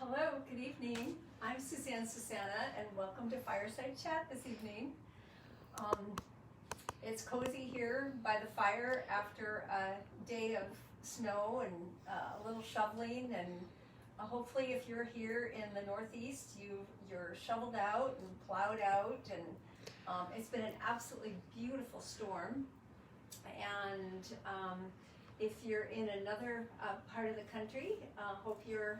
Hello, good evening. I'm Susanna, and welcome to Fireside Chat this evening. It's cozy here by the fire after a day of snow and a little shoveling, and hopefully if you're here in the Northeast, you're shoveled out and plowed out, and it's been an absolutely beautiful storm. And if you're in another part of the country, hope you're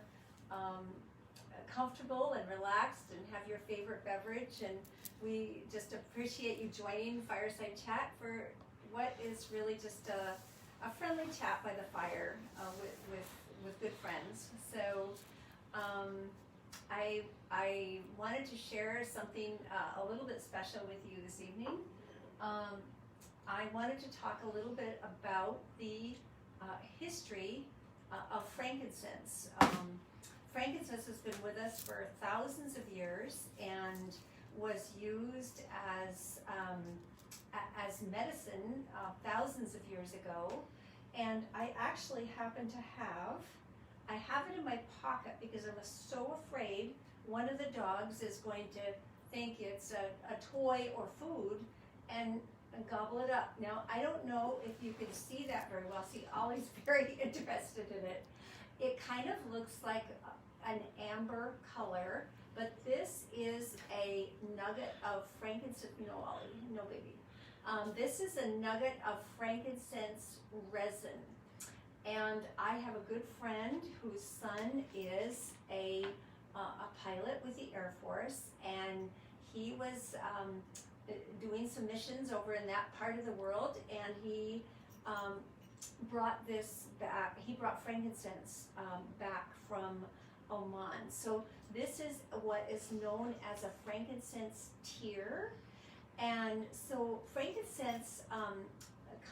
comfortable and relaxed and have your favorite beverage, and we just appreciate you joining Fireside Chat for what is really just a friendly chat by the fire with good friends. So I wanted to share something a little bit special with you this evening. I wanted to talk a little bit about the history of frankincense. Frankincense has been with us for thousands of years and was used as medicine thousands of years ago. And I actually happen to I have it in my pocket because I was so afraid one of the dogs is going to think it's a toy or food and gobble it up. Now, I don't know if you can see that very well. See, Ollie's very interested in it. It kind of looks like an amber color, but this is a nugget of frankincense. No, Ollie, no baby. This is a nugget of frankincense resin. And I have a good friend whose son is a pilot with the Air Force, and he was doing some missions over in that part of the world, and he brought this back. He brought frankincense back from Oman. So this is what is known as a frankincense tear. And so frankincense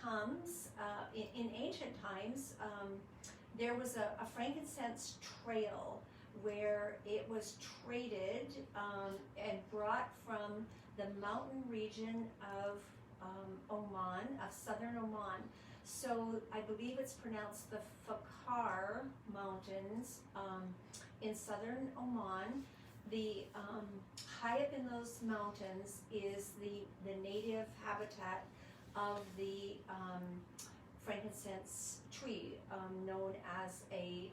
comes in ancient times. There was a frankincense trail where it was traded and brought from the mountain region of Oman, of southern Oman. So I believe it's pronounced the Fakhar Mountains in southern Oman. The high up in those mountains is the native habitat of the frankincense tree, known as a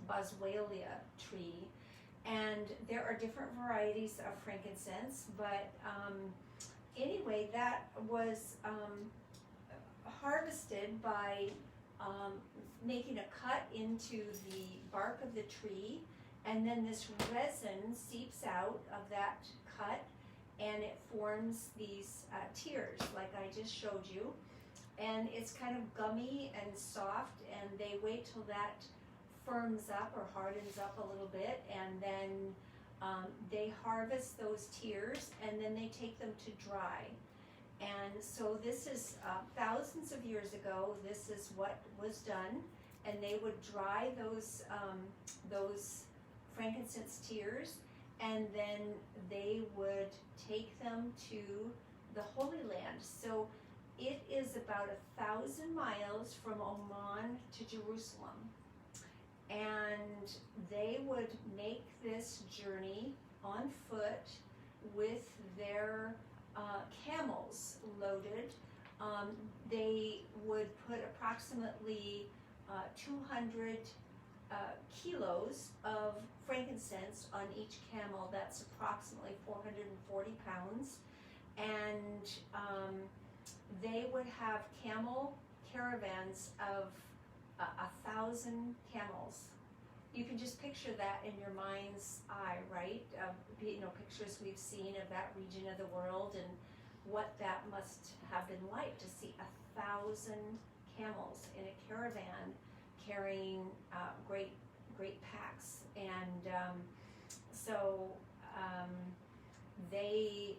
boswellia tree. And there are different varieties of frankincense, but anyway, that was harvested by making a cut into the bark of the tree, and then this resin seeps out of that cut and it forms these tears like I just showed you, and it's kind of gummy and soft, and they wait till that firms up or hardens up a little bit, and then they harvest those tears and then they take them to dry. And so this is thousands of years ago, this is what was done, and they would dry those frankincense tears, and then they would take them to the Holy Land. So it is about 1,000 miles from Oman to Jerusalem. And they would make this journey on foot with their camels loaded. They would put approximately 200 kilos of frankincense on each camel. That's approximately 440 pounds. And they would have camel caravans of 1,000 camels. You can just picture that in your mind's eye, right? Pictures we've seen of that region of the world and what that must have been like to see 1,000 camels in a caravan carrying great packs. And so they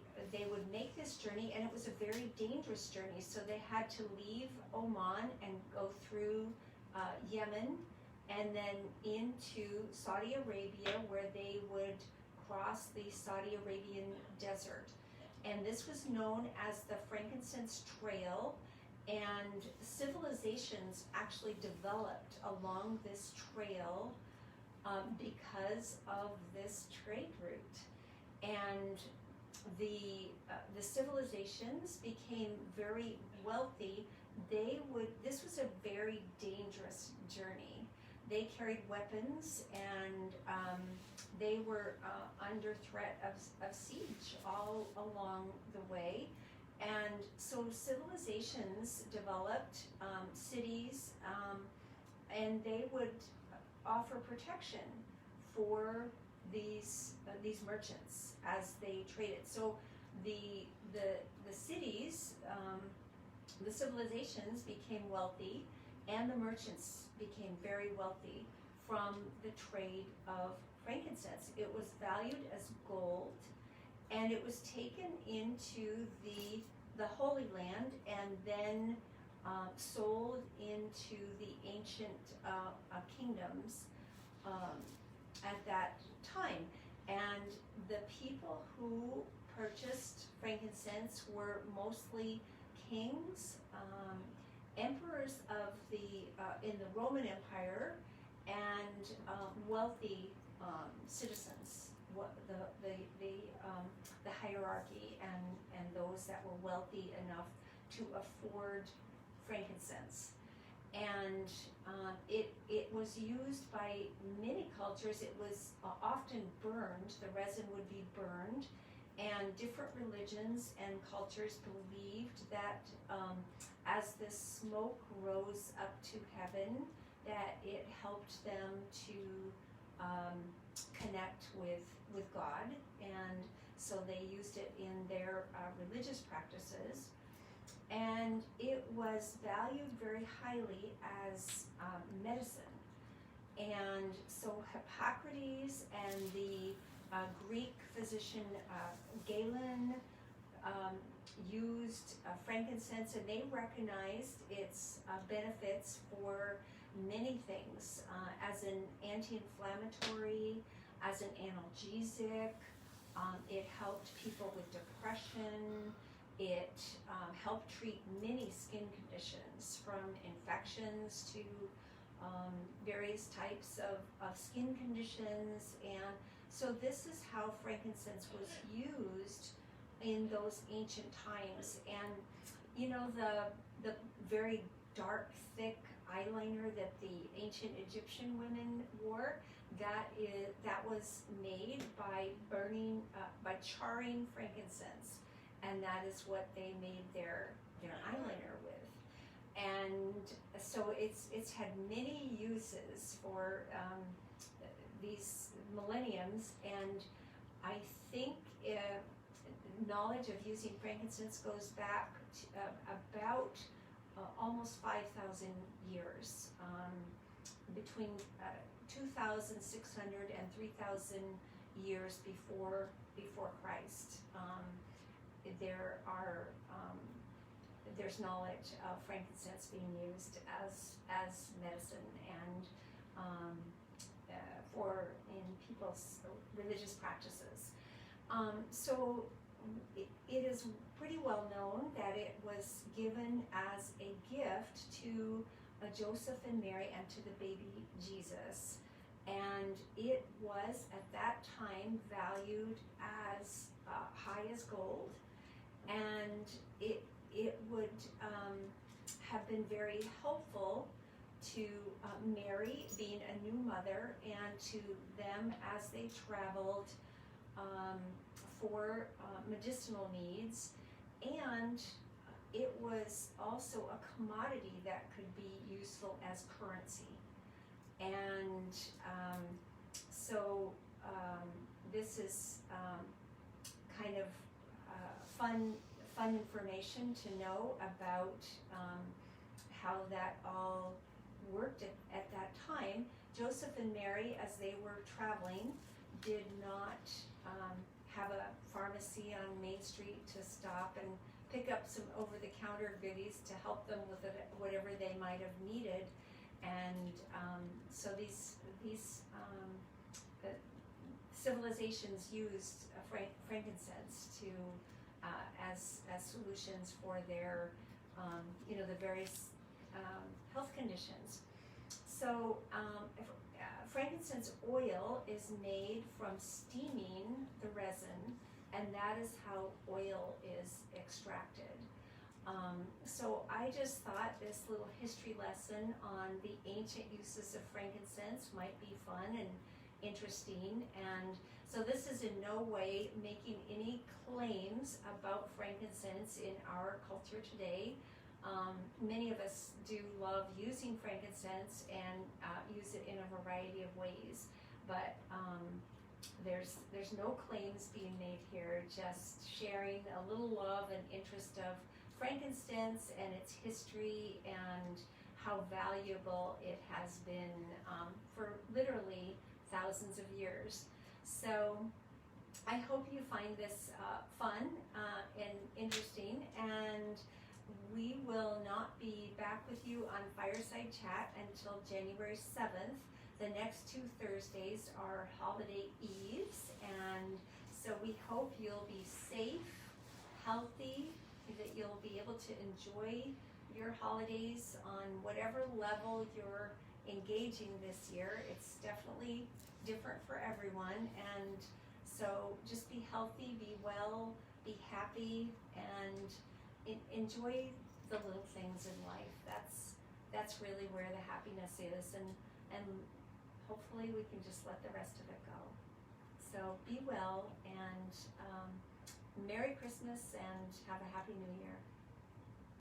would make this journey, and it was a very dangerous journey. So they had to leave Oman and go through Yemen, and then into Saudi Arabia, where they would cross the Saudi Arabian desert. And this was known as the Frankincense Trail, and civilizations actually developed along this trail because of this trade route. And the civilizations became very wealthy. This was a very dangerous journey. They carried weapons, and they were under threat of siege all along the way. And so civilizations developed, cities, and they would offer protection for these merchants as they traded. So the cities, the civilizations became wealthy, and the merchants became very wealthy from the trade of frankincense. It was valued as gold, and it was taken into the Holy Land and then sold into the ancient kingdoms at that time. And the people who purchased frankincense were mostly kings, emperors of in the Roman Empire, and wealthy citizens, the hierarchy, and those that were wealthy enough to afford frankincense. And it was used by many cultures. It was often burned. The resin would be burned, and different religions and cultures believed that as the smoke rose up to heaven, that it helped them to connect with God, and so they used it in their religious practices. And it was valued very highly as medicine. And so Hippocrates and the Greek physician Galen used frankincense, and they recognized its benefits for many things, as an anti-inflammatory, as an analgesic. It helped people with depression. It helped treat many skin conditions, from infections to various types of skin conditions. And so this is how frankincense was used in those ancient times. And you know, the very dark, thick eyeliner that the ancient Egyptian women wore, that was made by burning, by charring frankincense, and that is what they made their eyeliner with. And so it's had many uses for these millenniums, and I think knowledge of using frankincense goes back to about almost 5,000 years, between 2,600 and 3,000 years before Christ. There's knowledge of frankincense being used as medicine and for in people's religious practices. So it is pretty well known that it was given as a gift to Joseph and Mary and to the baby Jesus, and it was at that time valued as high as gold, and it would have been very helpful to Mary, being a new mother, and to them as they traveled for medicinal needs. And it was also a commodity that could be useful as currency. And so this is kind of fun information to know about how that all worked at that time. Joseph and Mary, as they were traveling, did not have a pharmacy on Main Street to stop and pick up some over-the-counter goodies to help them with whatever they might have needed. And so these civilizations used frankincense to as solutions for their the various health conditions. So frankincense oil is made from steaming the resin, and that is how oil is extracted. So I just thought this little history lesson on the ancient uses of frankincense might be fun and interesting. And so this is in no way making any claims about frankincense in our culture today. Many of us do love using frankincense and use it in a variety of ways, but there's no claims being made here, just sharing a little love and interest of frankincense and its history and how valuable it has been for literally thousands of years. So I hope you find this fun and interesting, and we will not be back with you on Fireside Chat until January 7th. The next 2 Thursdays are holiday eves, and so we hope you'll be safe, healthy, that you'll be able to enjoy your holidays on whatever level you're engaging this year. It's definitely different for everyone, and so just be healthy, be well, be happy, and enjoy the little things in life. That's really where the happiness is, and hopefully we can just let the rest of it go. So be well, and Merry Christmas, and have a Happy New Year.